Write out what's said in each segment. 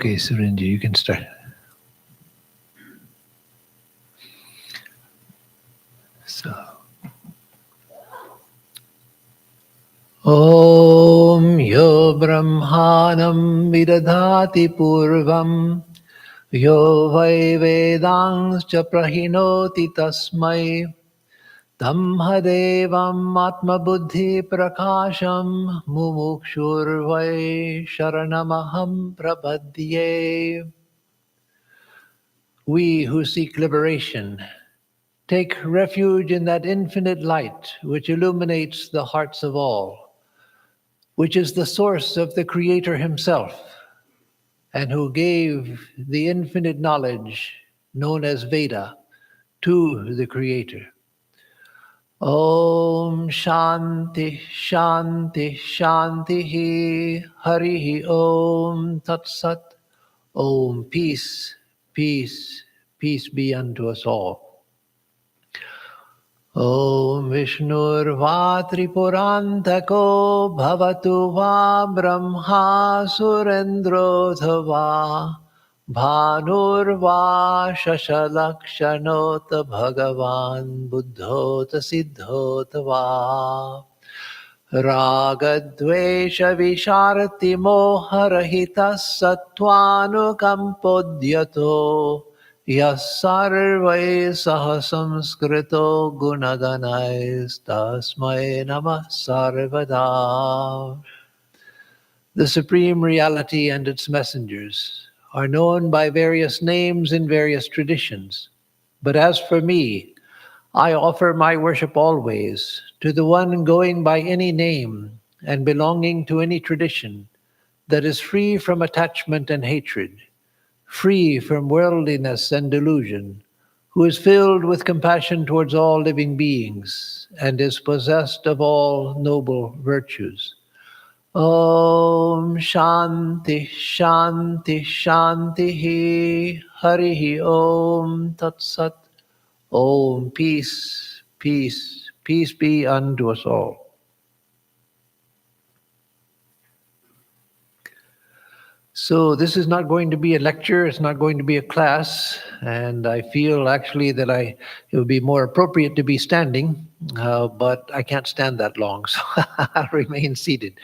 Okay, Surinji, you can start. So, Om Yo Brahmanam Vidadhati Purvam Yo Vai Vedangscha Prahinoti Tasmai Tamhadevam Atmabuddhi Prakasham Mumukshurvai Sharanamaham Prapadye. We who seek liberation take refuge in that infinite light which illuminates the hearts of all, which is the source of the Creator himself, and who gave the infinite knowledge known as Veda to the Creator. Om Shanti Shanti Shanti Hari Om Tat Sat. Om peace, peace, peace be unto us all. Om Vishnurva Tripurantako Bhavatu Va Brahma Surendro Dhava Bhanurva Shashalakshanoта Bhagavan Buddhota Siddhota Va Ragadvesha Visharti Moharahita Sattvanukampodyato Yasarvai Sahasamskrito Gunaganais Tasmai Namah Sarvada. The Supreme Reality and its messengers are known by various names in various traditions. But as for me, I offer my worship always to the one going by any name and belonging to any tradition that is free from attachment and hatred, free from worldliness and delusion, who is filled with compassion towards all living beings and is possessed of all noble virtues. Om Shanti Shanti Shanti Hari Om Tat Sat. Om peace, peace, peace be unto us all. So this is not going to be a lecture, it's not going to be a class, and I feel actually that it would be more appropriate to be standing, but I can't stand that long, so I'll remain seated.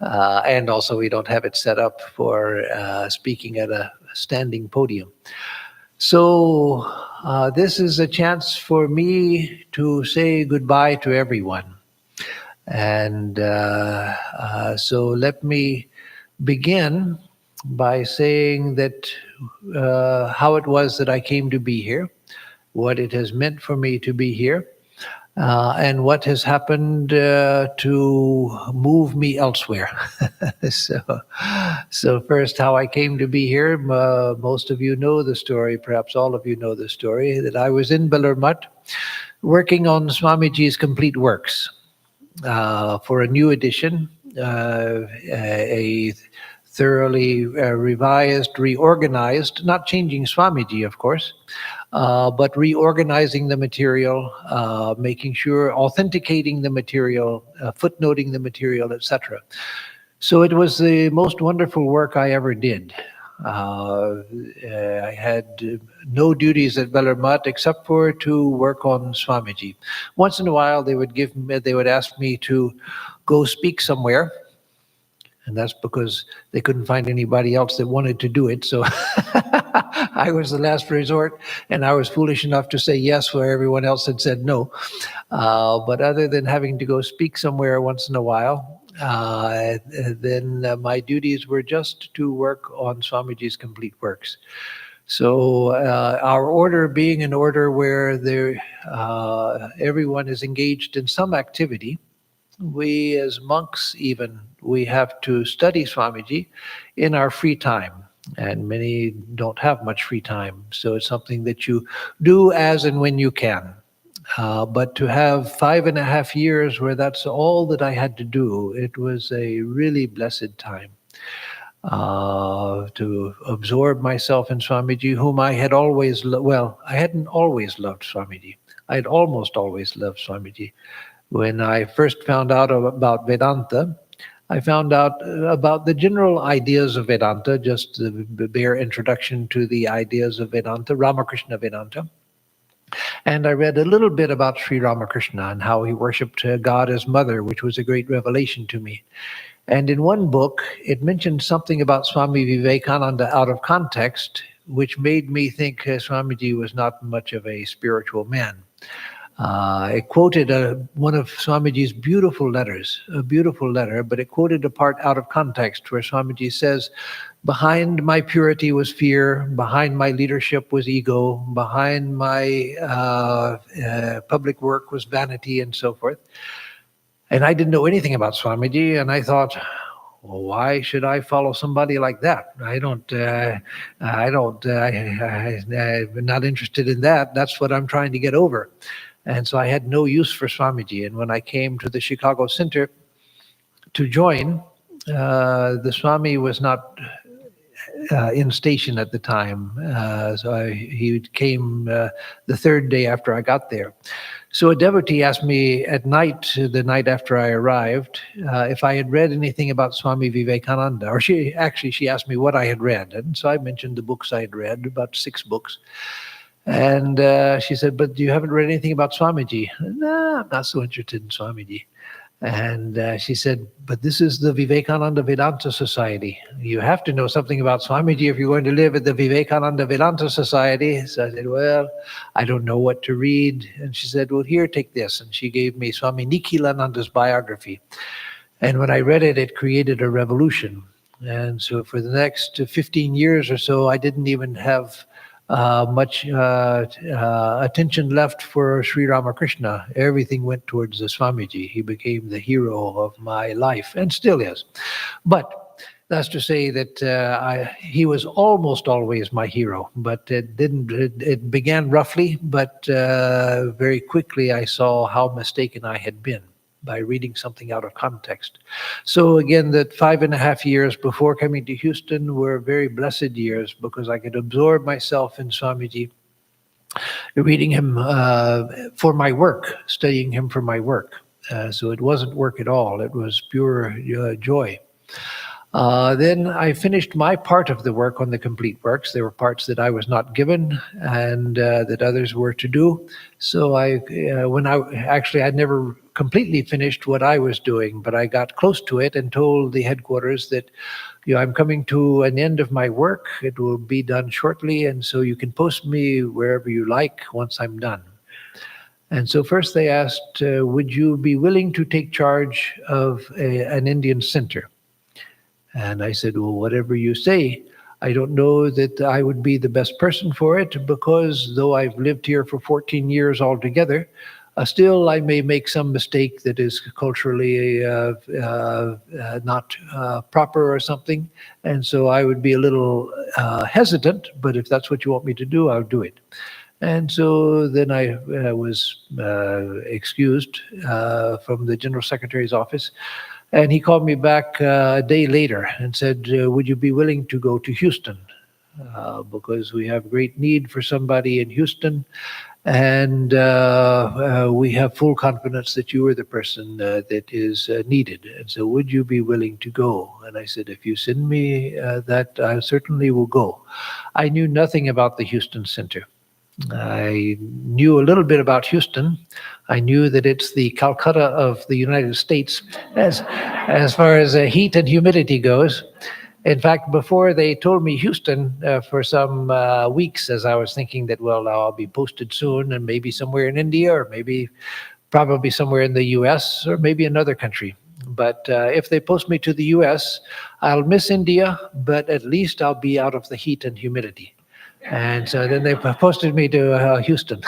And also we don't have it set up for speaking at a standing podium. So this is a chance for me to say goodbye to everyone. And so let me begin by saying that how it was that I came to be here, what it has meant for me to be here, and what has happened to move me elsewhere. So first, how I came to be here. Most of you know the story, perhaps all of you know the story, that I was in Belur working on Swamiji's complete works for a new edition, a thoroughly revised, reorganized, not changing Swamiji, of course, but reorganizing the material, making sure, authenticating the material, footnoting the material, etc. So it was the most wonderful work I ever did. I had no duties at Belur except for to work on Swamiji. Once in a while, they would ask me to go speak somewhere. And that's because they couldn't find anybody else that wanted to do it. So I was the last resort, and I was foolish enough to say yes where everyone else had said no. But other than having to go speak somewhere once in a while, then my duties were just to work on Swamiji's complete works. So our order being an order where everyone is engaged in some activity, we as monks even, we have to study Swamiji in our free time. And many don't have much free time. So it's something that you do as and when you can. But to have 5.5 years where that's all that I had to do, it was a really blessed time. To absorb myself in Swamiji, whom I had always, I hadn't always loved Swamiji. I had almost always loved Swamiji. When I first found out about Vedanta, I found out about the general ideas of Vedanta, just the bare introduction to the ideas of Vedanta, Ramakrishna Vedanta. And I read a little bit about Sri Ramakrishna and how he worshipped God as mother, which was a great revelation to me. And in one book, it mentioned something about Swami Vivekananda out of context, which made me think Swamiji was not much of a spiritual man. It quoted one of Swamiji's beautiful letters, a beautiful letter, but it quoted a part out of context where Swamiji says, behind my purity was fear, behind my leadership was ego, behind my public work was vanity, and so forth. And I didn't know anything about Swamiji, and I thought, well, why should I follow somebody like that? I'm not interested in that. That's what I'm trying to get over. And so I had no use for Swamiji. And when I came to the Chicago Center to join, the Swami was not in station at the time. He came the third day after I got there. So a devotee asked me at night, the night after I arrived, if I had read anything about Swami Vivekananda, or she asked me what I had read. And so I mentioned the books I had read, about 6 books. And she said, but you haven't read anything about Swamiji? No, I'm not so interested in Swamiji. And she said, but this is the Vivekananda Vedanta Society. You have to know something about Swamiji if you're going to live at the Vivekananda Vedanta Society. So I said, well, I don't know what to read. And she said, well, here, take this. And she gave me Swami Nikhilananda's biography. And when I read it, it created a revolution. And so for the next 15 years or so, I didn't even have much attention left for Sri Ramakrishna. Everything went towards the Swamiji. He became the hero of my life, and still is. But that's to say that he was almost always my hero. But it began roughly, but very quickly I saw how mistaken I had been by reading something out of context. So again, that 5.5 years before coming to Houston were very blessed years because I could absorb myself in Swamiji, reading him for my work, studying him for my work. So it wasn't work at all. It was pure joy. Then I finished my part of the work on the complete works. There were parts that I was not given and that others were to do. So I'd never completely finished what I was doing, but I got close to it and told the headquarters that, I'm coming to an end of my work. It will be done shortly, and so you can post me wherever you like once I'm done. And so first they asked, would you be willing to take charge of an Indian center? And I said, well, whatever you say. I don't know that I would be the best person for it because though I've lived here for 14 years altogether, still I may make some mistake that is culturally not proper or something. And so I would be a little hesitant, but if that's what you want me to do, I'll do it. And so then I was excused from the General Secretary's office. And he called me back a day later and said, would you be willing to go to Houston? Because we have great need for somebody in Houston. And we have full confidence that you are the person that is needed. And so would you be willing to go? And I said, if you send me that, I certainly will go. I knew nothing about the Houston Center. I knew a little bit about Houston. I knew that it's the Calcutta of the United States as far as heat and humidity goes. In fact, before they told me Houston for some weeks, as I was thinking that, well, I'll be posted soon and maybe somewhere in India or probably somewhere in the US or maybe another country. But if they post me to the US, I'll miss India, but at least I'll be out of the heat and humidity. And so then they posted me to Houston.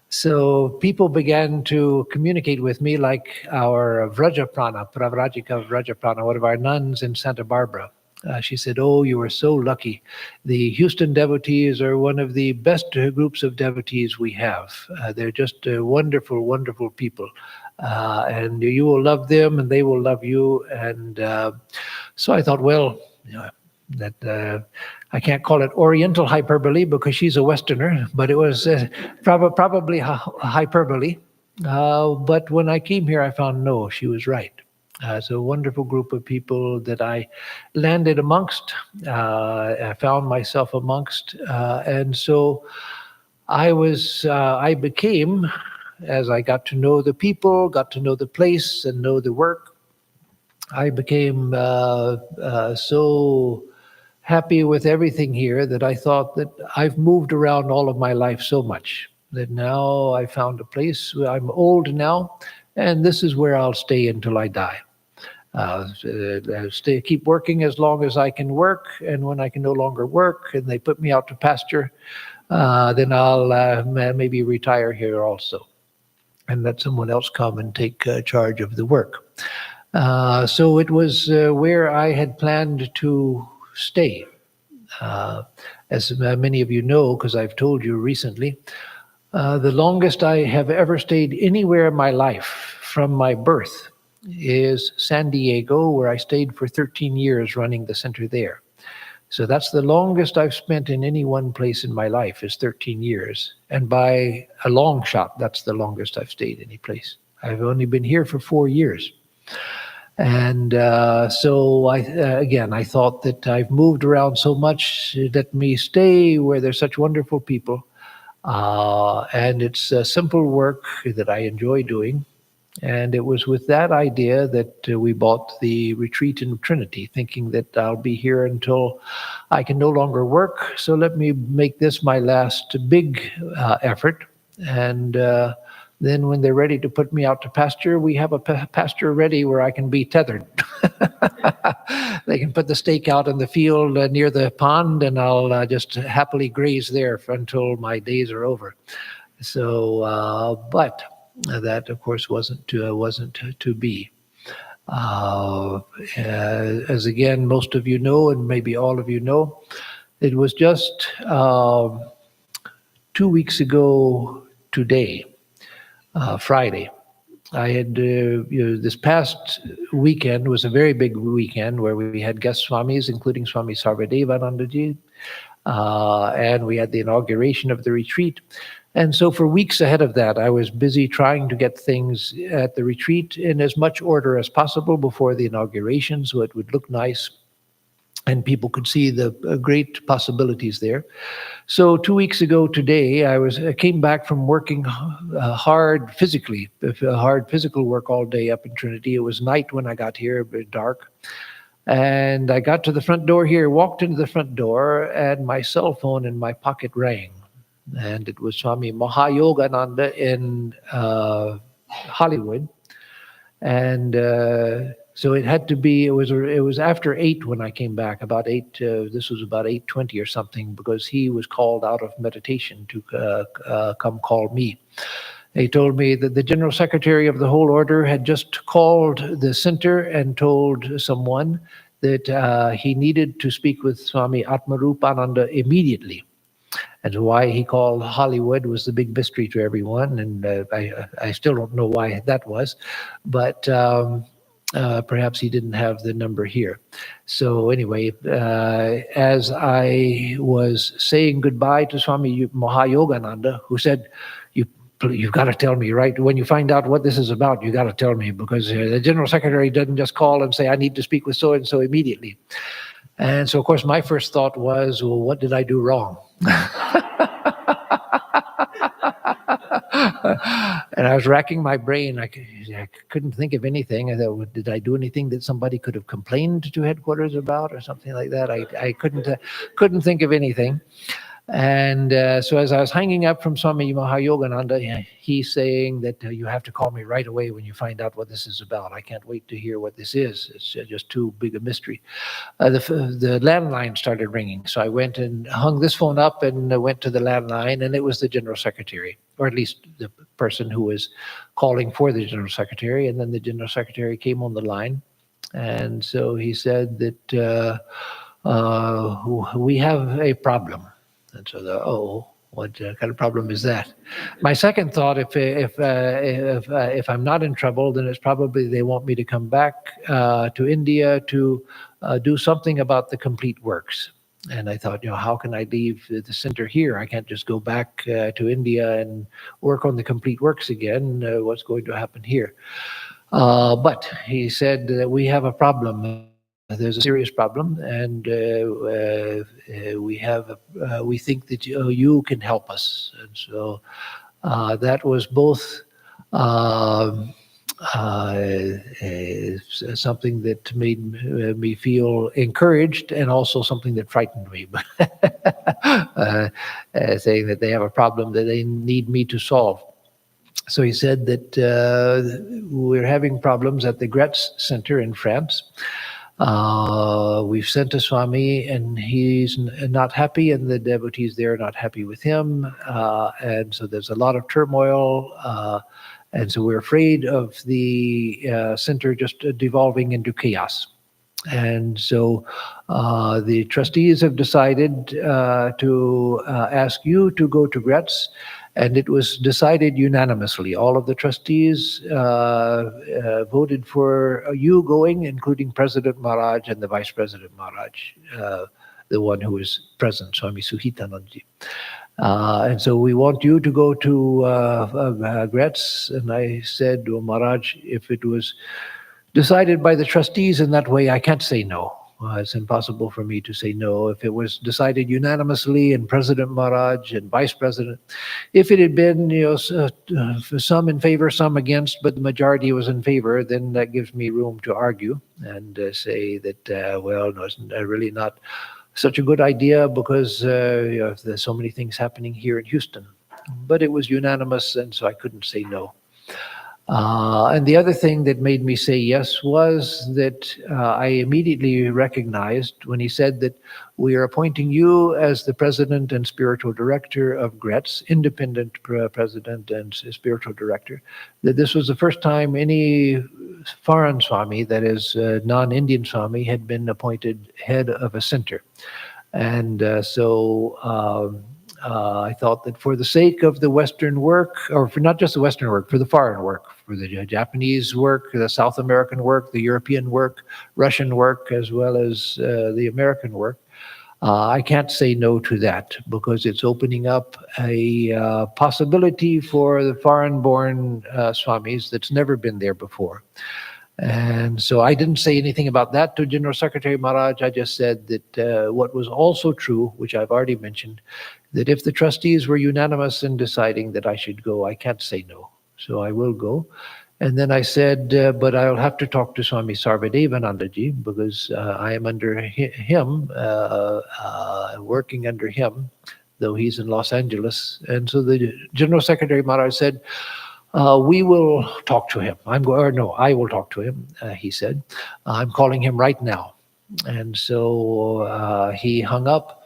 So people began to communicate with me like our Pravrajika Vrajaprana, one of our nuns in Santa Barbara. She said, oh, you are so lucky. The Houston devotees are one of the best groups of devotees we have. They're just wonderful, wonderful people. And you will love them and they will love you. And so I thought, well, that I can't call it Oriental hyperbole because she's a Westerner, but it was probably hyperbole. But when I came here, I found no, she was right. It's a wonderful group of people that I landed amongst, I found myself amongst. And so I became, as I got to know the people, got to know the place and know the work, I became so happy with everything here that I thought that I've moved around all of my life so much that now I found a place. I'm old now, and this is where I'll stay until I die. Keep working as long as I can work, and when I can no longer work and they put me out to pasture, then I'll maybe retire here also and let someone else come and take charge of the work. So it was where I had planned to stay. As many of you know, because I've told you recently, the longest I have ever stayed anywhere in my life from my birth is San Diego, where I stayed for 13 years running the center there. So that's the longest I've spent in any one place in my life is 13 years. And by a long shot, that's the longest I've stayed any place. I've only been here for 4 years. And so I thought that I've moved around so much, let me stay where there's such wonderful people. And it's simple work that I enjoy doing. And it was with that idea that we bought the retreat in Trinity, thinking that I'll be here until I can no longer work. So let me make this my last big effort. And then when they're ready to put me out to pasture, we have a pasture ready where I can be tethered. They can put the stake out in the field near the pond, and I'll just happily graze there until my days are over. So, but that, of course, wasn't to be. As again, most of you know, and maybe all of you know, it was just 2 weeks ago today, Friday. I had, this past weekend was a very big weekend where we had guest swamis, including Swami Sarvadevanandaji, and we had the inauguration of the retreat. And so for weeks ahead of that, I was busy trying to get things at the retreat in as much order as possible before the inauguration so it would look nice and people could see the great possibilities there. So 2 weeks ago today, I came back from working hard physical work all day up in Trinity. It was night when I got here, a bit dark. And I got to the front door here, walked into the front door, and my cell phone in my pocket rang. And it was Swami Mahayogananda in Hollywood. And so it had to be, it was after 8 when I came back, about 8, this was about 8:20 or something, because he was called out of meditation to come call me. He told me that the General Secretary of the whole order had just called the center and told someone that he needed to speak with Swami Atmarupananda immediately. And why he called Hollywood was the big mystery to everyone, and I still don't know why that was, but perhaps he didn't have the number here. So anyway, as I was saying goodbye to Swami Mahayogananda, who said, you've got to tell me, right? When you find out what this is about, you got to tell me, because the General Secretary doesn't just call and say, I need to speak with so-and-so immediately. And so, of course, my first thought was, well, what did I do wrong? And I was racking my brain. I couldn't think of anything. I thought, well, did I do anything that somebody could have complained to headquarters about or something like that? I couldn't think of anything. And so as I was hanging up from Swami Mahayogananda, he's saying that you have to call me right away when you find out what this is about. I can't wait to hear what this is. It's just too big a mystery. The landline started ringing. So I went and hung this phone up and went to the landline, and it was the General Secretary, or at least the person who was calling for the General Secretary. And then the General Secretary came on the line. And so he said that we have a problem. And so, what kind of problem is that? My second thought, if I'm not in trouble, then it's probably they want me to come back to India to do something about the complete works. And I thought, how can I leave the center here? I can't just go back to India and work on the complete works again. What's going to happen here? But he said that we have a problem. There's a serious problem, and we think that you can help us. And so that was both um, something that made me feel encouraged, and also something that frightened me, saying that they have a problem that they need me to solve. So he said that we're having problems at the Gretz Center in France. We've sent a Swami, and he's not happy, and the devotees there are not happy with him. And so there's a lot of turmoil. And so we're afraid of the center just devolving into chaos. And so the trustees have decided to ask you to go to Gretz, and it was decided unanimously. All of the trustees voted for you going, including President Maharaj and the Vice President Maharaj, the one who was present, Swami Suhitanandji. And so we want you to go to Gretz. And I said, well, Maharaj, if it was decided by the trustees in that way, I can't say no. It's impossible for me to say no. If it was decided unanimously, and President Maharaj and Vice President, if it had been, some in favor, some against, but the majority was in favor, then that gives me room to argue and say that, no, it's really not such a good idea, because there's so many things happening here in Houston. But it was unanimous, and so I couldn't say no. And the other thing that made me say yes was that I immediately recognized when he said that we are appointing you as the president and spiritual director of Gretz, independent president and spiritual director, that this was the first time any foreign Swami, that is non-Indian Swami, had been appointed head of a center. And I thought that for the sake of the Western work, or for not just the Western work, for the foreign work, for the Japanese work, the South American work, the European work, Russian work, as well as the American work, I can't say no to that, because it's opening up a possibility for the foreign-born Swamis that's never been there before. And so I didn't say anything about that to General Secretary Maharaj. I just said that what was also true, which I've already mentioned, that if the trustees were unanimous in deciding that I should go, I can't say no. So I will go. And then I said, but I'll have to talk to Swami Sarvadevanandaji, because I am under him, working under him, though he's in Los Angeles. And so the General Secretary Maharaj said, we will talk to him. I will talk to him, he said. I'm calling him right now. And so he hung up.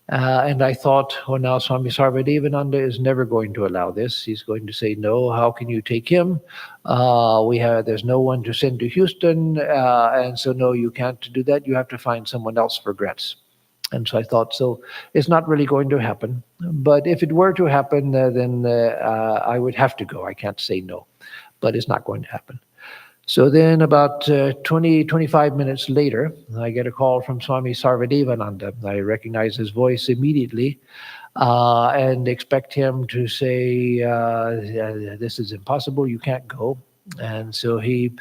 And I thought, now Swami Sarvadevananda is never going to allow this. He's going to say, no, how can you take him? There's no one to send to Houston. And so, no, you can't do that. You have to find someone else for Gretz. And so I thought, so it's not really going to happen. But if it were to happen, then I would have to go. I can't say no. But it's not going to happen. So then about 25 minutes later, I get a call from Swami Sarvadevananda. I recognize his voice immediately and expect him to say, this is impossible, you can't go. And so he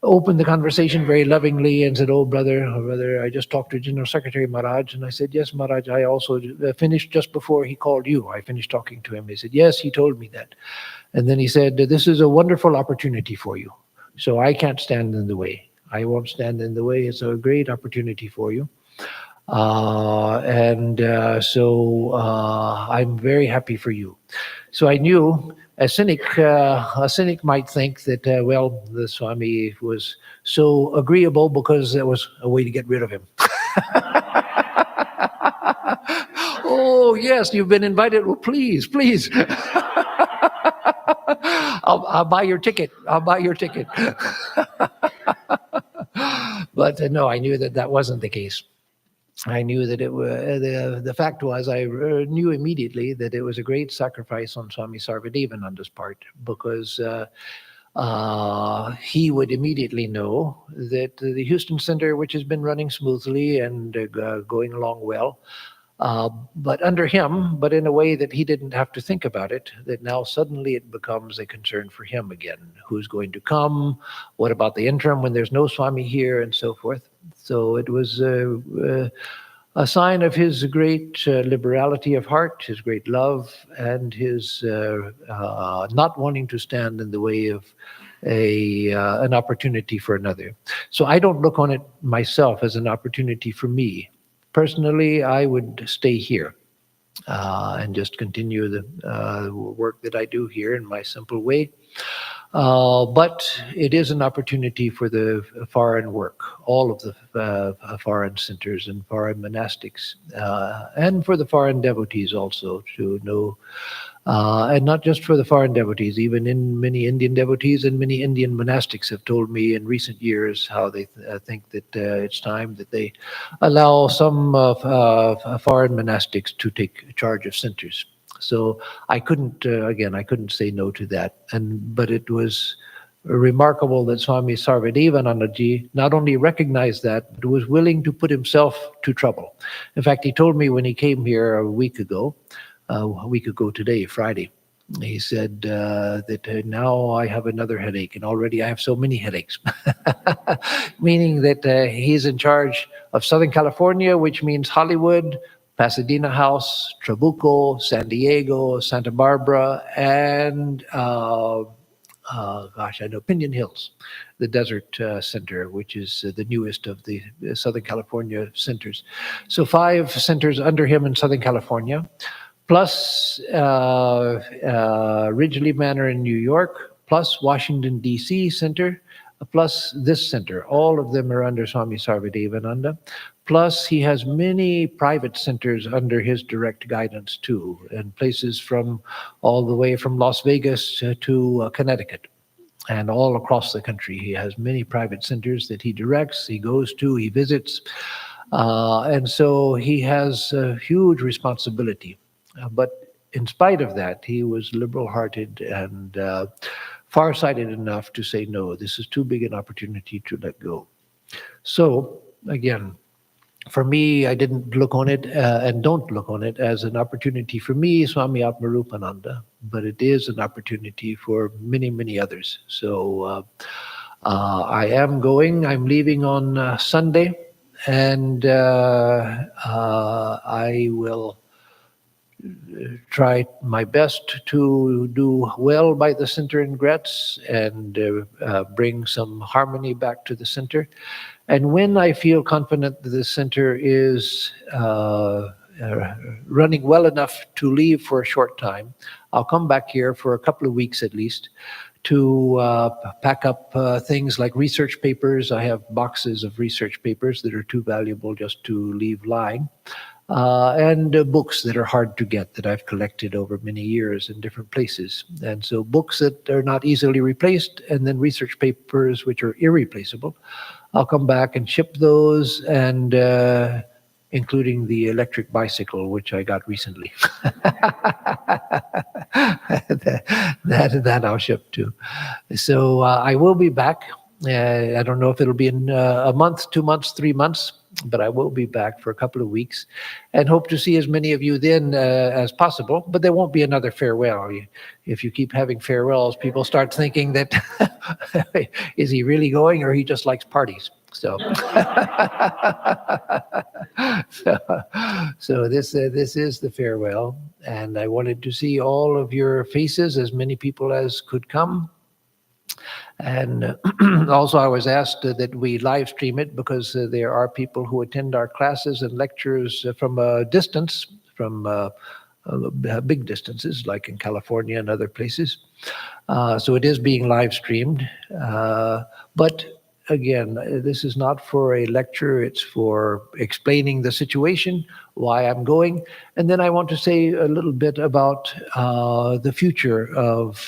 opened the conversation very lovingly and said, oh, brother, I just talked to General Secretary Maharaj. And I said, yes, Maharaj, I also finished just before he called you. I finished talking to him. He said, yes, he told me that. And then he said, this is a wonderful opportunity for you. So I can't stand in the way. I won't stand in the way. It's a great opportunity for you. So I'm very happy for you. So I knew a cynic might think that, the Swami was so agreeable because there was a way to get rid of him. Oh, yes, you've been invited. Well, please. I'll buy your ticket. But no, I knew that wasn't the case. I knew that the fact was, I knew immediately that it was a great sacrifice on Swami Sarvadevananda's part, because he would immediately know that the Houston Center, which has been running smoothly and going along well, but under him, but in a way that he didn't have to think about it, that now suddenly it becomes a concern for him again. Who's going to come? What about the interim when there's no Swami here, and so forth? So it was a sign of his great liberality of heart, his great love, and his not wanting to stand in the way of an opportunity for another. So I don't look on it myself as an opportunity for me. Personally, I would stay here and just continue the work that I do here in my simple way. But it is an opportunity for the foreign work, all of the foreign centers and foreign monastics, and for the foreign devotees also to know, and not just for the foreign devotees, even in many Indian devotees and many Indian monastics have told me in recent years how they think that it's time that they allow some foreign monastics to take charge of centers. So I couldn't, again, I couldn't say no to that. But it was remarkable that Swami Sarvadevananda not only recognized that, but was willing to put himself to trouble. In fact, he told me when he came here a week ago today, Friday, he said that now I have another headache, and already I have so many headaches. Meaning that he's in charge of Southern California, which means Hollywood, Pasadena House, Trabuco, San Diego, Santa Barbara, and I know Pinyon Hills, the Desert Center, which is the newest of the Southern California centers. So 5 centers under him in Southern California, plus Ridgely Manor in New York, plus Washington, D.C. Center, plus this center. All of them are under Swami Sarvadevananda. Plus, he has many private centers under his direct guidance too, and places from all the way from Las Vegas to Connecticut and all across the country. He has many private centers that he directs, he goes to, he visits. And so he has a huge responsibility. But in spite of that, he was liberal-hearted and far-sighted enough to say, no, this is too big an opportunity to let go. So, again, for me, I didn't look on it and don't look on it as an opportunity for me, Swami Atmarupananda, but it is an opportunity for many, many others. So I am going. I'm leaving on Sunday, and I will try my best to do well by the center in Gretz and bring some harmony back to the center. And when I feel confident that the center is running well enough to leave for a short time, I'll come back here for a couple of weeks at least to pack up things like research papers. I have boxes of research papers that are too valuable just to leave lying. And books that are hard to get that I've collected over many years in different places. And so books that are not easily replaced, and then research papers which are irreplaceable. I'll come back and ship those, and including the electric bicycle, which I got recently. that I'll ship too. So I will be back. I don't know if it'll be in a month, 2 months, 3 months, but I will be back for a couple of weeks and hope to see as many of you then as possible. But there won't be another farewell. If you keep having farewells, people start thinking that, is he really going or he just likes parties? So, so this is the farewell. And I wanted to see all of your faces, as many people as could come. And also I was asked that we live stream it because there are people who attend our classes and lectures from a distance, from big distances, like in California and other places. So it is being live streamed. But again, this is not for a lecture, it's for explaining the situation, why I'm going. And then I want to say a little bit about the future of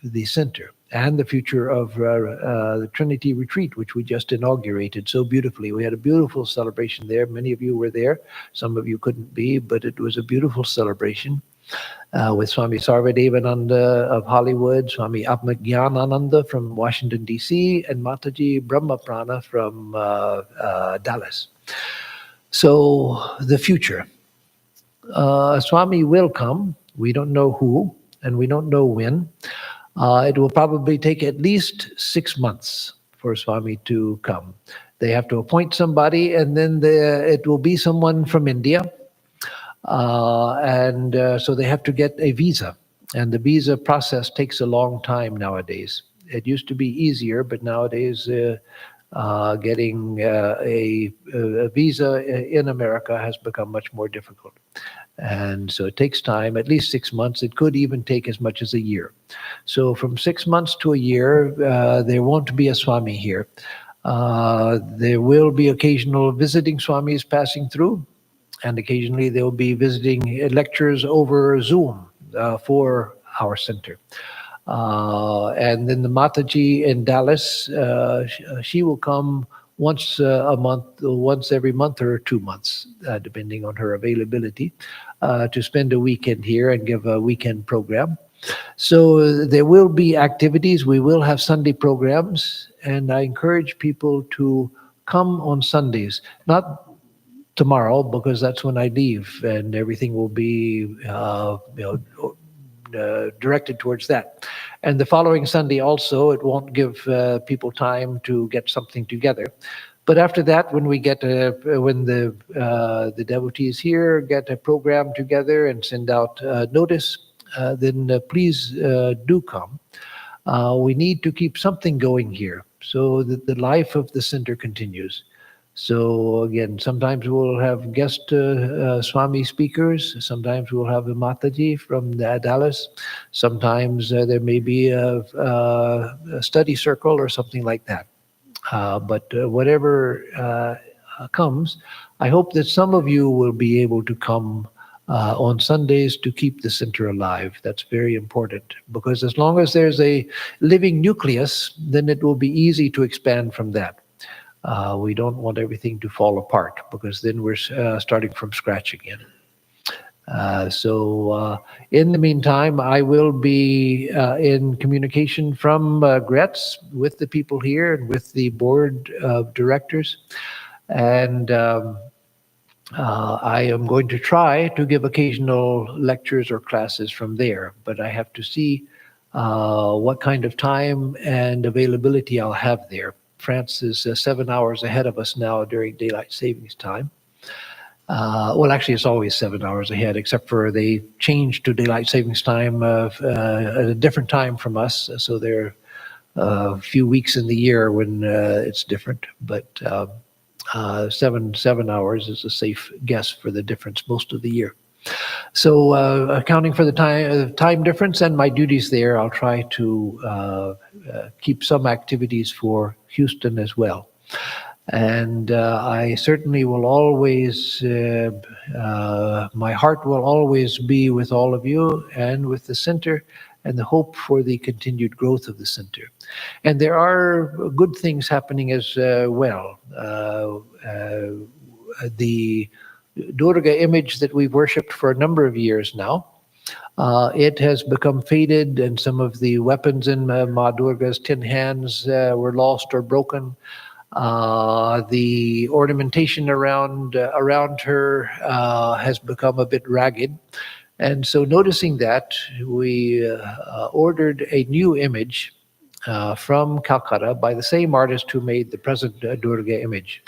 the center and the future of the Trinity Retreat, which we just inaugurated so beautifully. We had a beautiful celebration there. Many of you were there. Some of you couldn't be, but it was a beautiful celebration. with Swami Sarvadevananda of Hollywood, Swami Atmarupananda from Washington, D.C., and Mataji Brahmaprana from Dallas. So the future. Swami will come. We don't know who, and we don't know when. It will probably take at least 6 months for Swami to come. They have to appoint somebody, and then it will be someone from India. So they have to get a visa. And the visa process takes a long time nowadays. It used to be easier, but nowadays getting a visa in America has become much more difficult. And so it takes time, at least 6 months. It could even take as much as a year. So from 6 months to a year, there won't be a Swami here. There will be occasional visiting Swamis passing through, and occasionally they'll be visiting lectures over Zoom for our center. And then the Mataji in Dallas, she will come once a month, once every month or 2 months, depending on her availability, to spend a weekend here and give a weekend program. So there will be activities. We will have Sunday programs, and I encourage people to come on Sundays. Not tomorrow, because that's when I leave, and everything will be directed towards that. And the following Sunday also, it won't give people time to get something together. But after that, when we get when the devotees here get a program together and send out notice, then please do come. We need to keep something going here so that the life of the center continues. So again, sometimes we'll have guest Swami speakers. Sometimes we'll have a Mataji from Dallas. Sometimes there may be a study circle or something like that. But whatever comes, I hope that some of you will be able to come on Sundays to keep the center alive. That's very important, because as long as there's a living nucleus, then it will be easy to expand from that. We don't want everything to fall apart, because then we're starting from scratch again. So in the meantime, I will be in communication from Gretz with the people here and with the board of directors. And I am going to try to give occasional lectures or classes from there, but I have to see what kind of time and availability I'll have there. France is 7 hours ahead of us now during daylight savings time. Well, actually, it's always 7 hours ahead, except for they changed to daylight savings time at a different time from us. So there are a few weeks in the year when it's different, but 7 hours is a safe guess for the difference most of the year. So accounting for the time difference and my duties there, I'll try to keep some activities for Houston as well. And I certainly will always, my heart will always be with all of you and with the center, and the hope for the continued growth of the center. And there are good things happening as well. The Durga image that we've worshipped for a number of years now, it has become faded, and some of the weapons in Ma Durga's 10 hands were lost or broken. The ornamentation around her has become a bit ragged. And so noticing that, we ordered a new image from Calcutta by the same artist who made the present Durga image.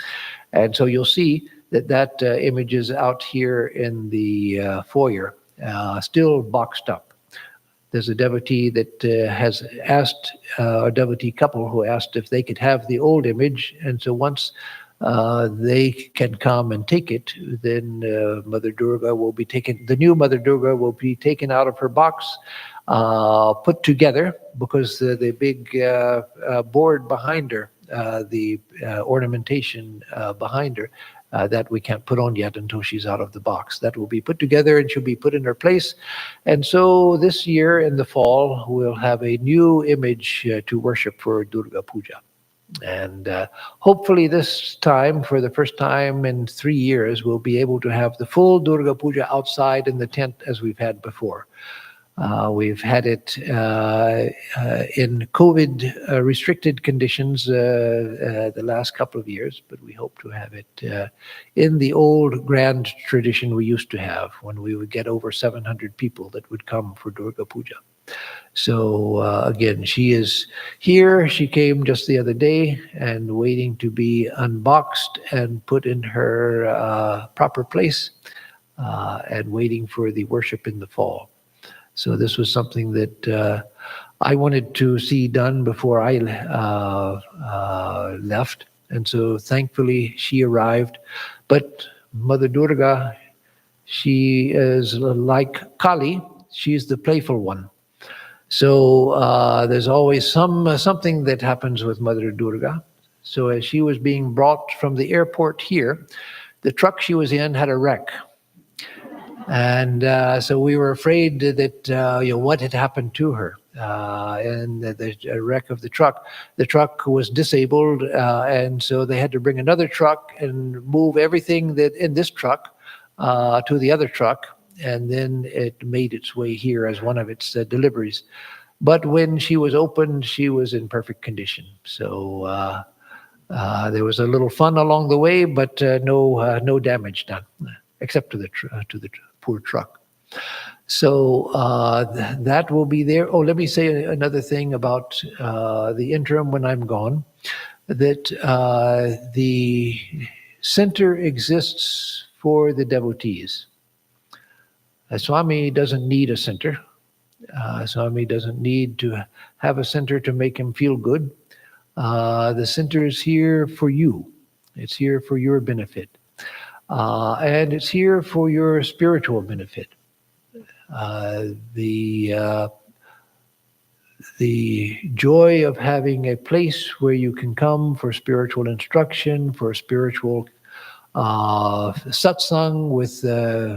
And so you'll see that image is out here in the foyer, still boxed up. There's a devotee that has asked, a devotee couple who asked if they could have the old image. And so once they can come and take it, then Mother Durga will be taken, the new Mother Durga will be taken out of her box, put together, because the big board behind her, the ornamentation behind her, that we can't put on yet until she's out of the box. That will be put together and she'll be put in her place. And so this year in the fall, we'll have a new image to worship for Durga Puja. And hopefully this time, for the first time in 3 years, we'll be able to have the full Durga Puja outside in the tent as we've had before. We've had it in COVID restricted conditions the last couple of years, but we hope to have it in the old grand tradition we used to have, when we would get over 700 people that would come for Durga Puja. So again, she is here. She came just the other day and waiting to be unboxed and put in her proper place, and waiting for the worship in the fall. So this was something that I wanted to see done before I left. And so thankfully she arrived. But Mother Durga, she is like Kali. She's the playful one. So there's always something that happens with Mother Durga. So as she was being brought from the airport here, the truck she was in had a wreck. And so we were afraid that what had happened to her, and the wreck of the truck. The truck was disabled, and so they had to bring another truck and move everything that in this truck to the other truck, and then it made its way here as one of its deliveries. But when she was opened, she was in perfect condition. So there was a little fun along the way, but no damage done, except to the poor truck. So that will be there. Oh, let me say another thing about the interim when I'm gone, that the center exists for the devotees. Swami doesn't need a center. Swami doesn't need to have a center to make him feel good. The center is here for you. It's here for your benefit. And it's here for your spiritual benefit. The joy of having a place where you can come for spiritual instruction, for spiritual satsang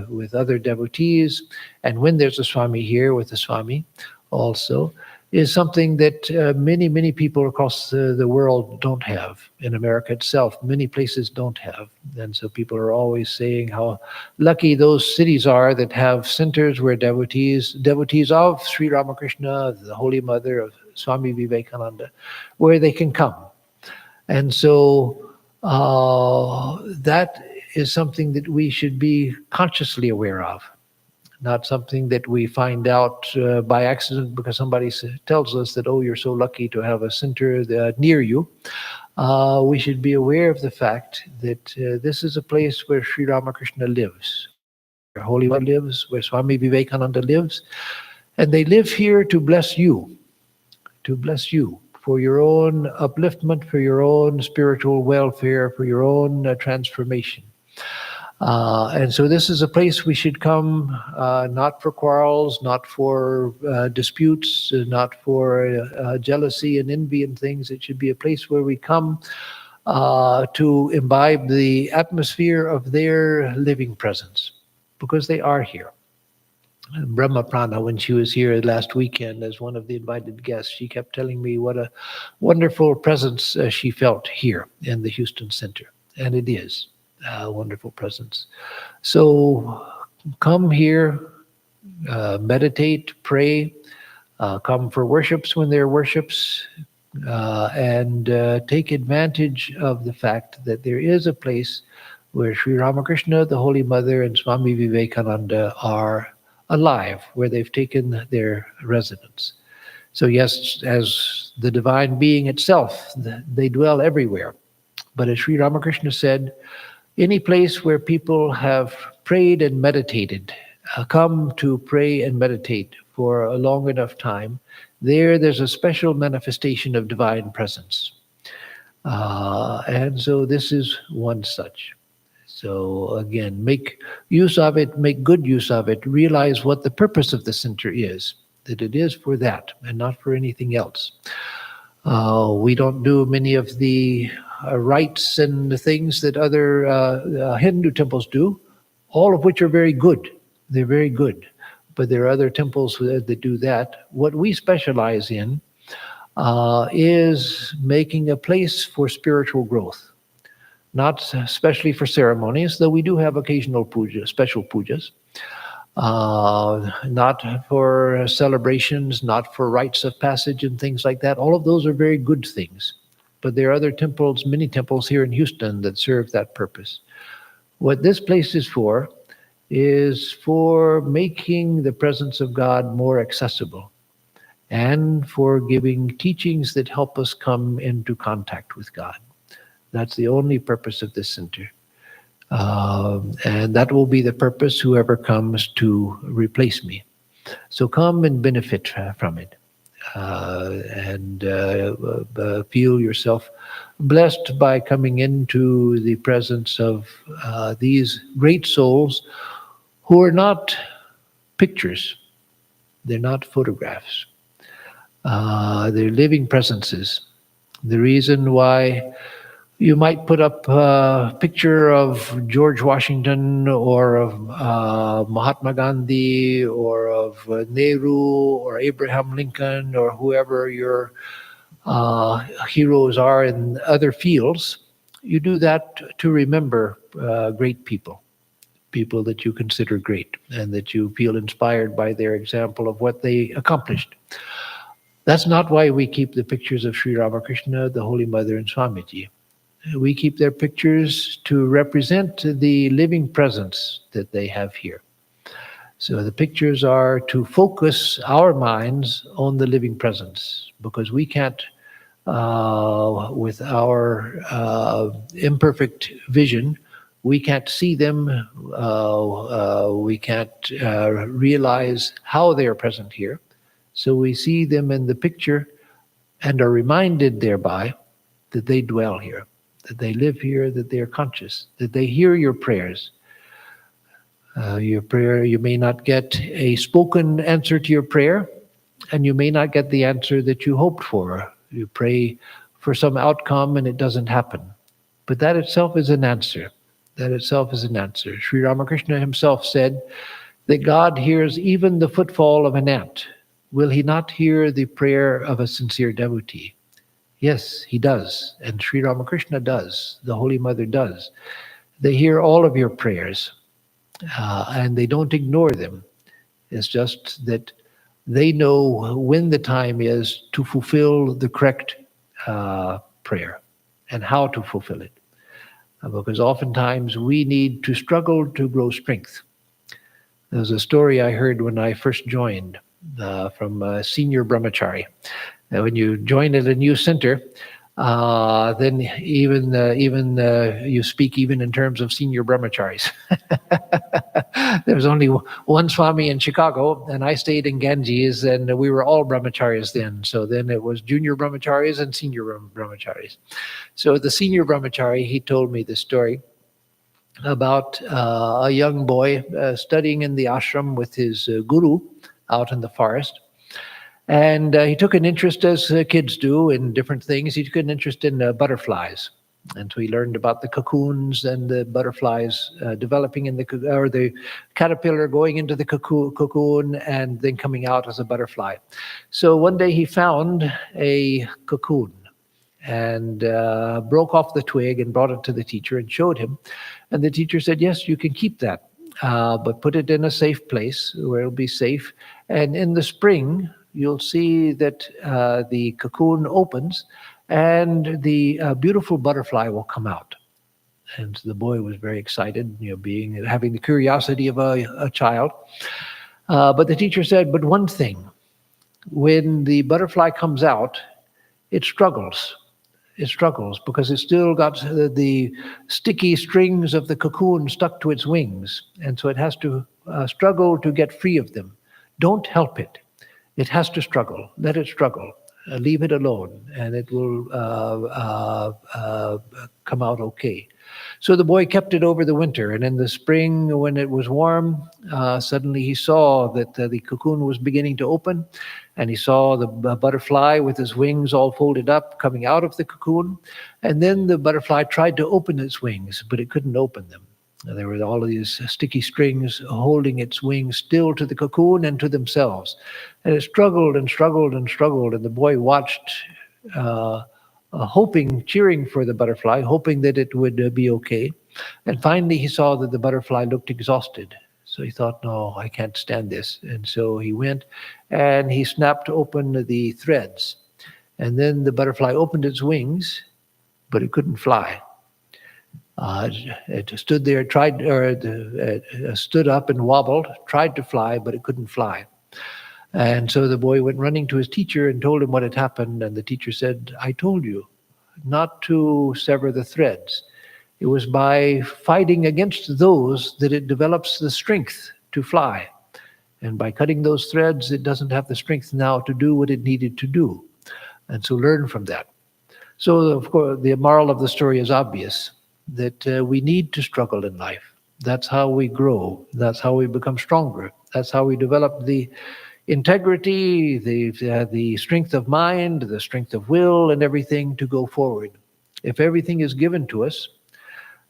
with other devotees, and when there's a Swami here with a Swami also, is something that many people across the world don't have. In America itself, many places don't have. And so people are always saying how lucky those cities are that have centers where devotees of Sri Ramakrishna, the Holy Mother, of Swami Vivekananda, where they can come. And so that is something that we should be consciously aware of. Not something that we find out by accident because somebody tells us that, oh, you're so lucky to have a center near you. We should be aware of the fact that this is a place where Sri Ramakrishna lives, where Holy Mother lives, where Swami Vivekananda lives. And they live here to bless you for your own upliftment, for your own spiritual welfare, for your own transformation. And so this is a place we should come, not for quarrels, not for disputes, not for jealousy and envy and things. It should be a place where we come to imbibe the atmosphere of their living presence, because they are here. Brahma Prana, when she was here last weekend as one of the invited guests, she kept telling me what a wonderful presence she felt here in the Houston Center. And it is a wonderful presence. So come here, meditate, pray, come for worships when there are worships, and take advantage of the fact that there is a place where Sri Ramakrishna, the Holy Mother, and Swami Vivekananda are alive, where they've taken their residence. So yes, as the divine being itself, they dwell everywhere. But as Sri Ramakrishna said, any place where people have prayed and meditated, come to pray and meditate for a long enough time, there's a special manifestation of divine presence. And so this is one such. So again, make use of it, make good use of it, realize what the purpose of the center is, that it is for that and not for anything else. We don't do many of the rites and the things that other Hindu temples do, all of which are very good. They're very good. But there are other temples that do that. What we specialize in is making a place for spiritual growth, not especially for ceremonies, though we do have occasional puja, special pujas, not for celebrations, not for rites of passage and things like that. All of those are very good things. But there are other temples, many temples here in Houston that serve that purpose. What this place is for making the presence of God more accessible and for giving teachings that help us come into contact with God. That's the only purpose of this center. And that will be the purpose, whoever comes to replace me. So come and benefit from it. And feel yourself blessed by coming into the presence of these great souls who are not pictures. They're not photographs. They're living presences. The reason why you might put up a picture of George Washington or of Mahatma Gandhi or of Nehru or Abraham Lincoln or whoever your heroes are in other fields. You do that to remember great people, people that you consider great and that you feel inspired by their example of what they accomplished. That's not why we keep the pictures of Sri Ramakrishna, the Holy Mother, and Swamiji. We keep their pictures to represent the living presence that they have here. So the pictures are to focus our minds on the living presence, because we can't, with our imperfect vision, we can't see them, we can't realize how they are present here. So we see them in the picture and are reminded thereby that they dwell here, that they live here, that they are conscious, that they hear your prayers. Your prayer, you may not get a spoken answer to your prayer, and you may not get the answer that you hoped for. You pray for some outcome and it doesn't happen. But that itself is an answer. That itself is an answer. Sri Ramakrishna himself said that God hears even the footfall of an ant. Will he not hear the prayer of a sincere devotee? Yes, he does. And Sri Ramakrishna does. The Holy Mother does. They hear all of your prayers, and they don't ignore them. It's just that they know when the time is to fulfill the correct prayer and how to fulfill it. Because oftentimes we need to struggle to grow strength. There's a story I heard when I first joined from a senior brahmachari. When you join at a new center, then even you speak even in terms of senior brahmacharis. There was only one Swami in Chicago, and I stayed in Ganges, and we were all brahmacharis then. So then it was junior brahmacharis and senior brahmacharis. So the senior brahmachari, he told me this story about a young boy studying in the ashram with his guru out in the forest. And he took an interest, as kids do, in different things. He took an interest in butterflies. And so he learned about the cocoons and the butterflies developing in the caterpillar going into the cocoon and then coming out as a butterfly. So one day he found a cocoon and broke off the twig and brought it to the teacher and showed him. And the teacher said, yes, you can keep that, but put it in a safe place where it'll be safe. And in the spring, you'll see that the cocoon opens and the beautiful butterfly will come out. And so the boy was very excited, having the curiosity of a child. But the teacher said, but one thing, when the butterfly comes out, it struggles. It struggles because it's still got the sticky strings of the cocoon stuck to its wings. And so it has to struggle to get free of them. Don't help it. It has to struggle. Let it struggle. Leave it alone, and it will come out okay. So the boy kept it over the winter, and in the spring, when it was warm, suddenly he saw that the cocoon was beginning to open, and he saw the butterfly with his wings all folded up coming out of the cocoon. And then the butterfly tried to open its wings, but it couldn't open them. And there were all of these sticky strings holding its wings still to the cocoon and to themselves. And it struggled and struggled and struggled, and the boy watched, uh, hoping, cheering for the butterfly, hoping that it would be okay. And finally he saw that the butterfly looked exhausted. So he thought, no, I can't stand this. And so he went and he snapped open the threads. And then the butterfly opened its wings, but it couldn't fly. It stood there, stood up and wobbled, tried to fly, but it couldn't fly. And so the boy went running to his teacher and told him what had happened. And the teacher said, I told you not to sever the threads. It was by fighting against those that it develops the strength to fly. And by cutting those threads, it doesn't have the strength now to do what it needed to do. And so learn from that. So, of course, the moral of the story is obvious, that we need to struggle in life. That's how we grow. That's how we become stronger. That's how we develop the integrity, the strength of mind, the strength of will, and everything to go forward. If everything is given to us,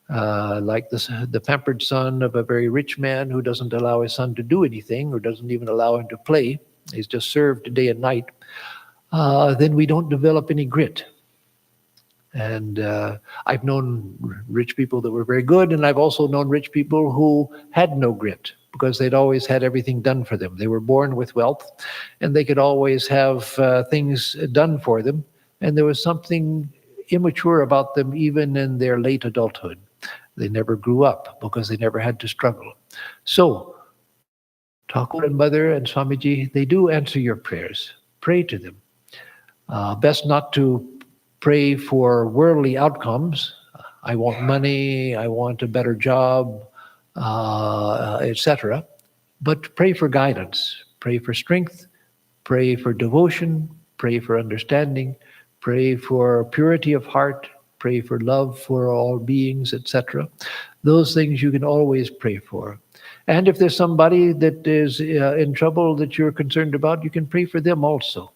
like the pampered son of a very rich man who doesn't allow his son to do anything or doesn't even allow him to play, he's just served day and night, then we don't develop any grit. And I've known rich people that were very good, and I've also known rich people who had no grit because they'd always had everything done for them. They were born with wealth, and they could always have things done for them, and there was something immature about them even in their late adulthood. They never grew up because they never had to struggle. So, Thakur and Mother and Swamiji, they do answer your prayers. Pray to them. Best not to pray for worldly outcomes. I want money, I want a better job, etc. But pray for guidance, pray for strength, pray for devotion, pray for understanding, pray for purity of heart, pray for love for all beings, etc. Those things you can always pray for. And if there's somebody that is in trouble that you're concerned about, you can pray for them also.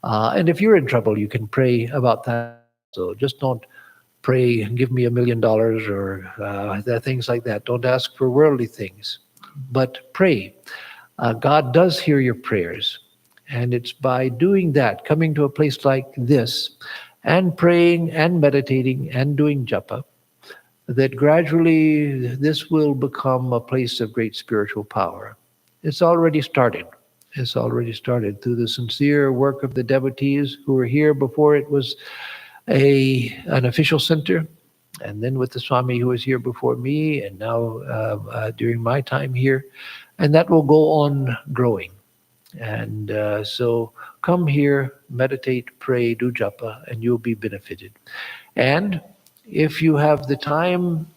And if you're in trouble, you can pray about that. So just don't pray, give me $1 million or things like that. Don't ask for worldly things, but pray. God does hear your prayers. And it's by doing that, coming to a place like this, and praying and meditating and doing japa, that gradually this will become a place of great spiritual power. It's already started. It's already started through the sincere work of the devotees who were here before it was an official center, and then with the Swami who was here before me, and now during my time here, and that will go on growing. And so come here, meditate, pray, do japa, and you'll be benefited. And if you have the time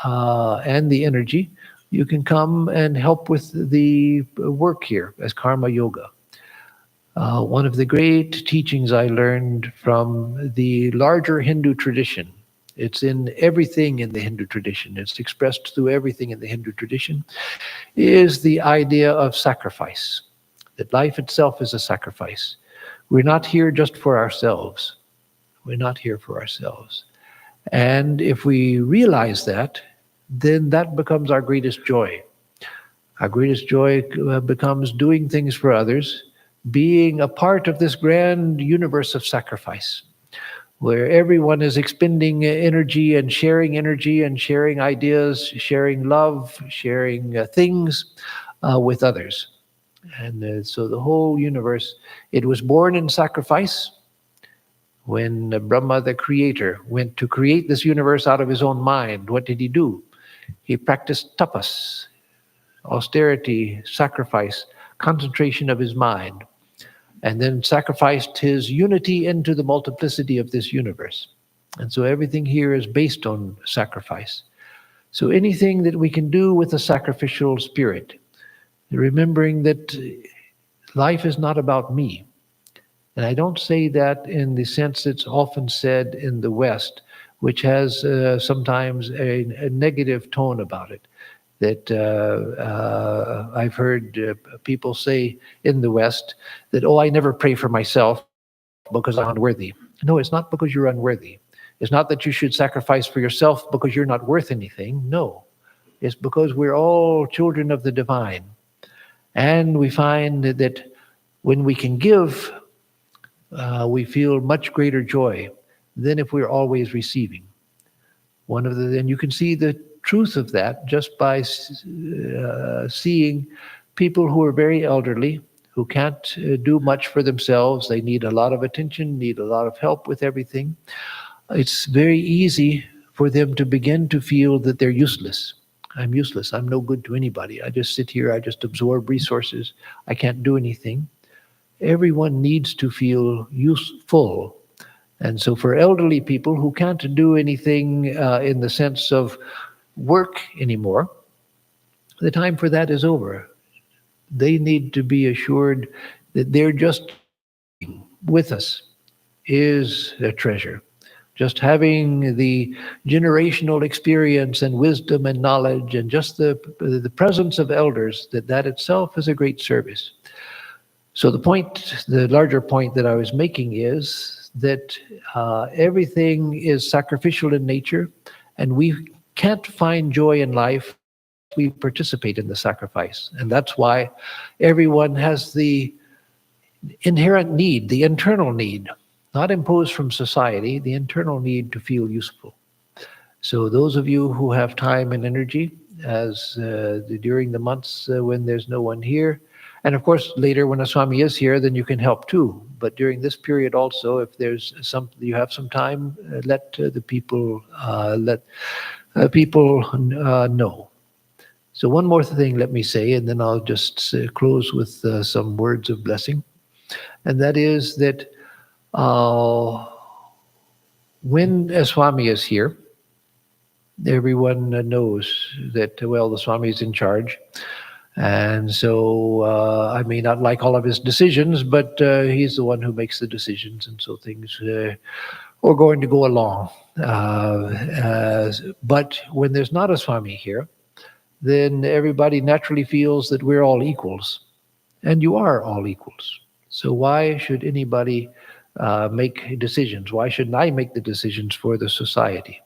and the energy, you can come and help with the work here as karma yoga. One of the great teachings I learned from the larger Hindu tradition, it's in everything in the Hindu tradition, it's expressed through everything in the Hindu tradition, is the idea of sacrifice, that life itself is a sacrifice. We're not here just for ourselves. We're not here for ourselves. And if we realize that, then that becomes our greatest joy. Our greatest joy becomes doing things for others, being a part of this grand universe of sacrifice, where everyone is expending energy and sharing ideas, sharing love, sharing things with others. And so the whole universe, it was born in sacrifice. When Brahma, the creator, went to create this universe out of his own mind, what did he do? He practiced tapas, austerity, sacrifice, concentration of his mind, and then sacrificed his unity into the multiplicity of this universe. And so everything here is based on sacrifice. So anything that we can do with a sacrificial spirit, remembering that life is not about me. And I don't say that in the sense it's often said in the West, which has sometimes a negative tone about it. That I've heard people say in the West that, oh, I never pray for myself because I'm unworthy. No, it's not because you're unworthy. It's not that you should sacrifice for yourself because you're not worth anything. No. It's because we're all children of the divine. And we find that when we can give, we feel much greater joy than if we're always receiving. And you can see the truth of that just by seeing people who are very elderly, who can't do much for themselves. They need a lot of attention, need a lot of help with everything. It's very easy for them to begin to feel that they're useless. I'm useless. I'm no good to anybody. I just sit here. I just absorb resources. I can't do anything. Everyone needs to feel useful. And so for elderly people who can't do anything in the sense of work anymore, the time for that is over. They need to be assured that they're just with us is a treasure. Just having the generational experience and wisdom and knowledge and just the presence of elders, that itself is a great service. So the larger point that I was making is that everything is sacrificial in nature, and we can't find joy in life if we participate in the sacrifice. And that's why everyone has the inherent need, the internal need, not imposed from society, the internal need to feel useful. So those of you who have time and energy, as during the months when there's no one here, and of course later when a Swami is here, then you can help too. But during this period also, if there's you have some time, let the people know. So one more thing let me say, and then I'll just close with some words of blessing. And that is that when a Swami is here, everyone knows that, well, the Swami is in charge. And so I may not like all of his decisions, but he's the one who makes the decisions. And so things are going to go along. But when there's not a Swami here, then everybody naturally feels that we're all equals. And you are all equals. So why should anybody make decisions? Why shouldn't I make the decisions for the society?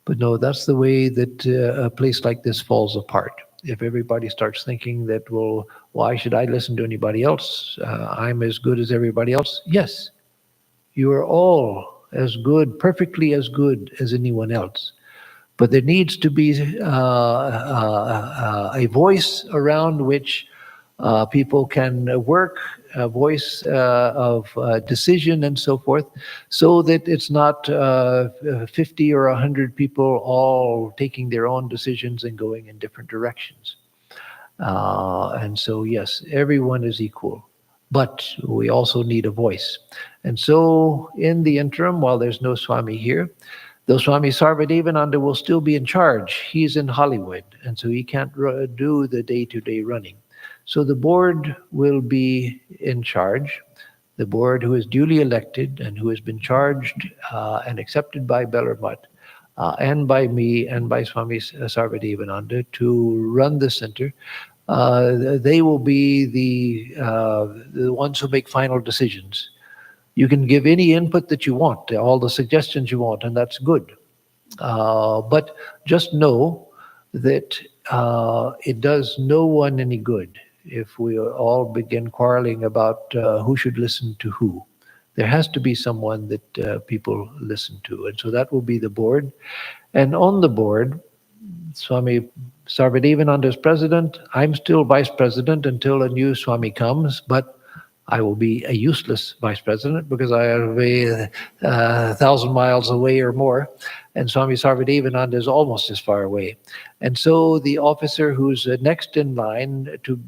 But no, that's the way that a place like this falls apart. If everybody starts thinking that, well, why should I listen to anybody else? I'm as good as everybody else. Yes, you are all as good, perfectly as good as anyone else. But there needs to be a voice around which people can work, a voice of decision and so forth, so that it's not 50 or 100 people all taking their own decisions and going in different directions. And so, yes, everyone is equal, but we also need a voice. And so in the interim, while there's no Swami here, though Swami Sarvadevananda will still be in charge, he's in Hollywood, and so he can't do the day-to-day running. So the board will be in charge, the board who is duly elected and who has been charged and accepted by Bellarmut and by me and by Swami Sarvadevananda to run the center. They will be the ones who make final decisions. You can give any input that you want, all the suggestions you want, and that's good. But just know that it does no one any good if we all begin quarreling about who should listen to who. There has to be someone that people listen to. And so that will be the board. And on the board, Swami Sarvadevananda is president. I'm still vice president until a new Swami comes, but I will be a useless vice president because I am 1,000 miles away or more, and Swami Sarvadevananda is almost as far away. And so the officer who's next in line to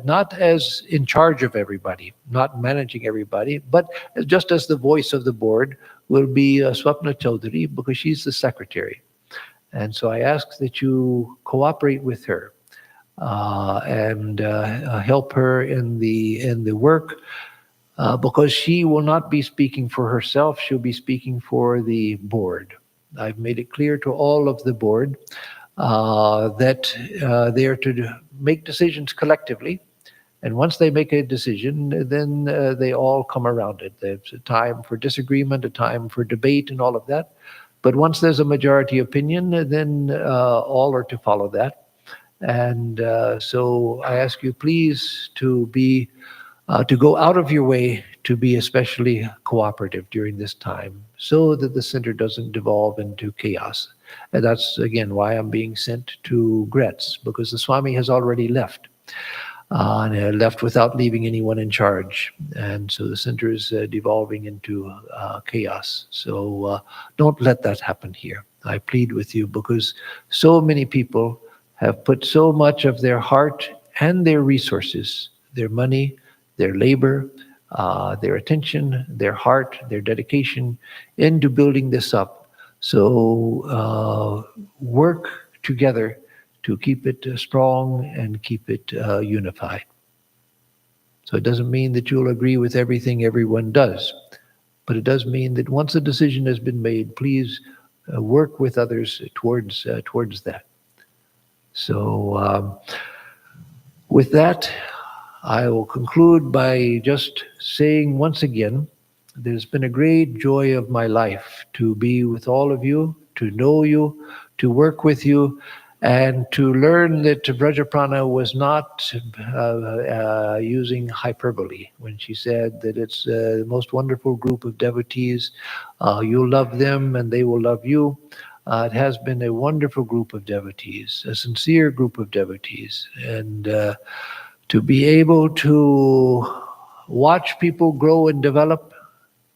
not as in charge of everybody, not managing everybody, but just as the voice of the board will be Swapna Chaudhary, because she's the secretary. And so I ask that you cooperate with her. And help her in the work, because she will not be speaking for herself. She'll be speaking for the board. I've made it clear to all of the board that they are to make decisions collectively. And once they make a decision, then they all come around it. There's a time for disagreement, a time for debate and all of that. But once there's a majority opinion, then all are to follow that. And so I ask you, please, to go out of your way to be especially cooperative during this time, so that the center doesn't devolve into chaos. And that's again why I'm being sent to Gretz, because the Swami has already left. And left without leaving anyone in charge. And so the center is devolving into chaos. So don't let that happen here. I plead with you, because so many people have put so much of their heart and their resources, their money, their labor, their attention, their heart, their dedication into building this up. So work together to keep it strong and keep it unified. So it doesn't mean that you'll agree with everything everyone does, but it does mean that once a decision has been made, please work with others towards that. So with that, I will conclude by just saying once again, there's been a great joy of my life to be with all of you, to know you, to work with you, and to learn that Vrajaprana was not using hyperbole when she said that it's the most wonderful group of devotees. You'll love them and they will love you. It has been a wonderful group of devotees, a sincere group of devotees. And to be able to watch people grow and develop,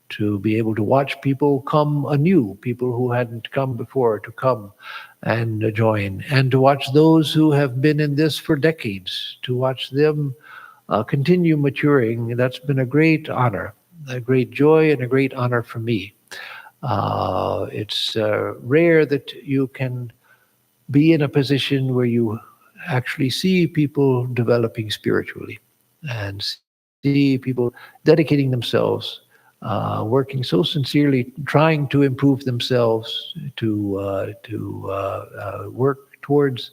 to be able to watch people come anew, people who hadn't come before, to come and join, and to watch those who have been in this for decades, to watch them continue maturing. That's been a great honor, a great joy, and a great honor for me. It's rare that you can be in a position where you actually see people developing spiritually and see people dedicating themselves, working so sincerely, trying to improve themselves, to work towards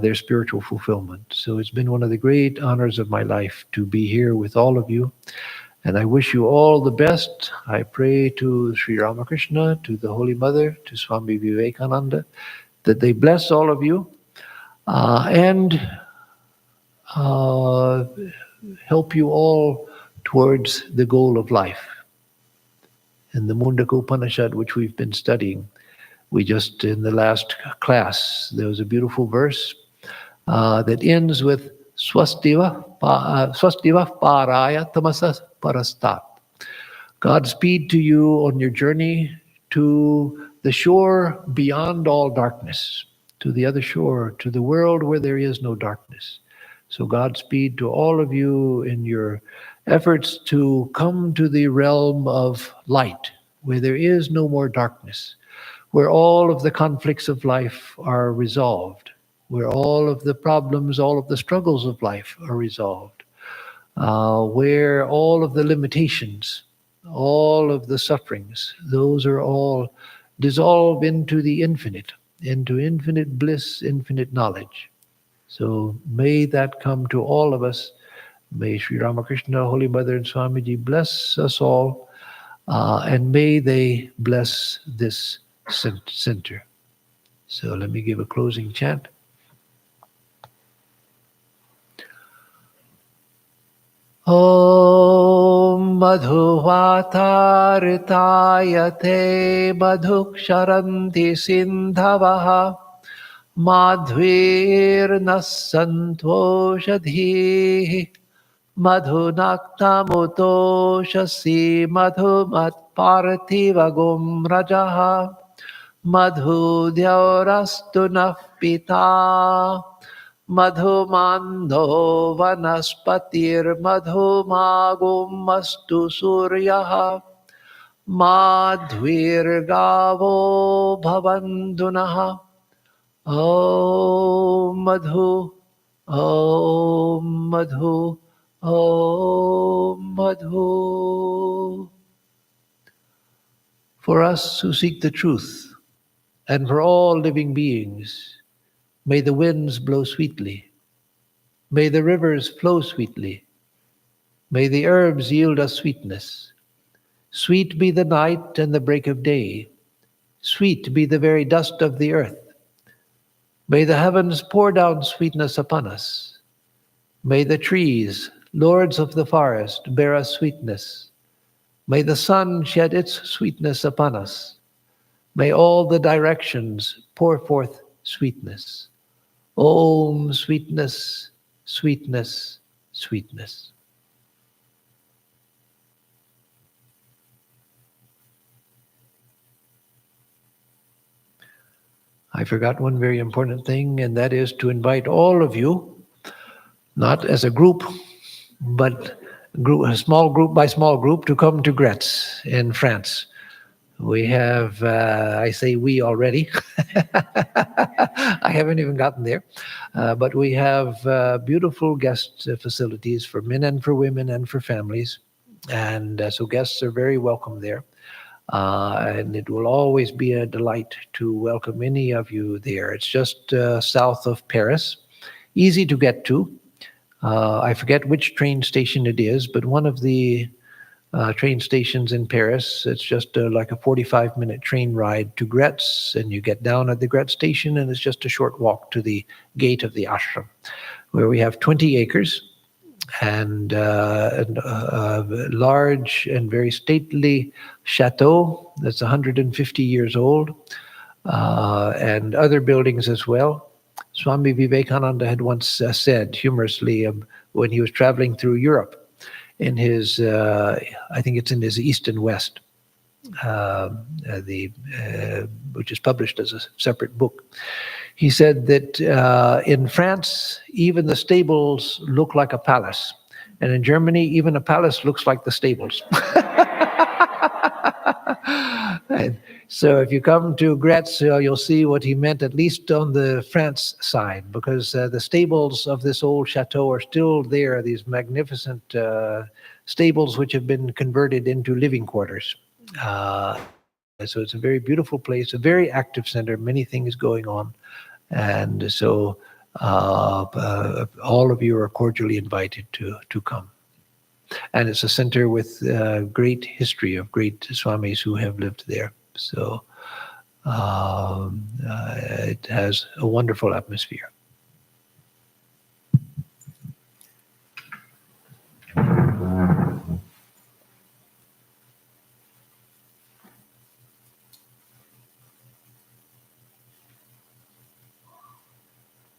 their spiritual fulfillment. So it's been one of the great honors of my life to be here with all of you. And I wish you all the best. I pray to Sri Ramakrishna, to the Holy Mother, to Swami Vivekananda, that they bless all of you and help you all towards the goal of life. In the Mundaka Upanishad, which we've been studying, we just, in the last class, there was a beautiful verse that ends with Swastiva Paraya Tamasas Parastat. Godspeed to you on your journey to the shore beyond all darkness, to the other shore, to the world where there is no darkness. So Godspeed to all of you in your efforts to come to the realm of light, where there is no more darkness, where all of the conflicts of life are resolved, where all of the problems, all of the struggles of life are resolved, where all of the limitations, all of the sufferings, those are all dissolved into the infinite, into infinite bliss, infinite knowledge. So may that come to all of us. May Sri Ramakrishna, Holy Mother, and Swamiji bless us all, and may they bless this center. So let me give a closing chant. Om madhuvatartayate madhuksharanti sindhavaha madhvirnasantoshadhihi madhunaktamutoshasi madhumatparthivagum rajaha madhudyaurastu nah pita madhumando vanaspatir madhumagumastu suryaha madhvirgavo bhavandunaha. Om Madhu, Om Madhu, Om Madhu. For us who seek the truth, and for all living beings, may the winds blow sweetly, may the rivers flow sweetly, may the herbs yield us sweetness. Sweet be the night and the break of day, Sweet be the very dust of the earth. May the heavens pour down sweetness upon us. May the trees, lords of the forest, bear us sweetness. May the sun shed its sweetness upon us. May all the directions pour forth sweetness. Om, sweetness, sweetness, sweetness. I forgot one very important thing, and that is to invite all of you, not as a group, but a small group by small group, to come to Gretz in France. We have, I say we already. I haven't even gotten there. But we have beautiful guest facilities for men and for women and for families. And so guests are very welcome there. And it will always be a delight to welcome any of you there. It's just south of Paris, easy to get to. I forget which train station it is, but one of the train stations in Paris, it's just like a 45-minute train ride to Gretz, and you get down at the Gretz station, and it's just a short walk to the gate of the ashram, where we have 20 acres and a large and very stately chateau that's 150 years old, and other buildings as well. Swami Vivekananda had once said humorously when he was traveling through Europe in his, I think it's in his East and West, which is published as a separate book. He said that in France, even the stables look like a palace. And in Germany, even a palace looks like the stables. And so if you come to Gretz, you'll see what he meant, at least on the France side, because the stables of this old chateau are still there, these magnificent stables which have been converted into living quarters. So it's a very beautiful place, a very active center, many things going on. And so all of you are cordially invited to come. And it's a center with great history of great swamis who have lived there. So it has a wonderful atmosphere.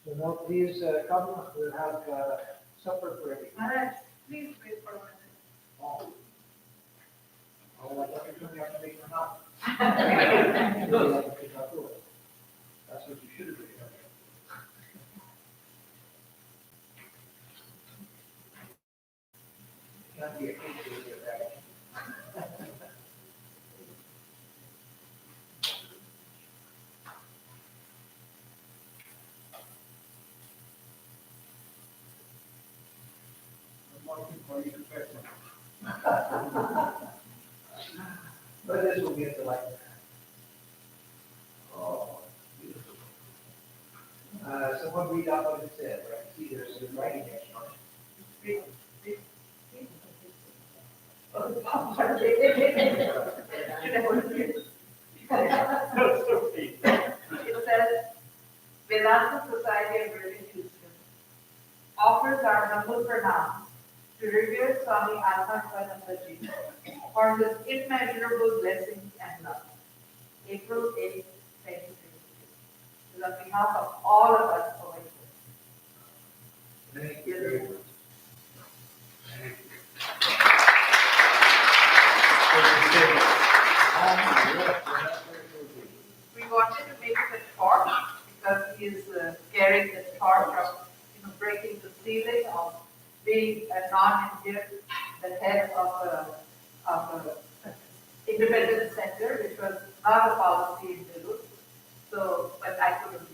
So now please come, we'll have supper for everyone. Maharaj, please wait for a minute. Oh, I thought you told me I have to make them up. That's what you should have done. Can't be a case of that. But this will get to like that. Oh, beautiful. Someone read out what it said, right? See, there's some writing next to it. It says, Vedanta Society of British Houston offers our humble pranams to revered Swami Atmarupananda for his immeasurable blessings and love. April 8, 2022. On behalf of all of us over here. Thank you very much. We wanted to make it a torch because he is carrying the torch of breaking the ceiling of being a non-Indian, the head of a independent center, which was not a policy in Durga. So, but I couldn't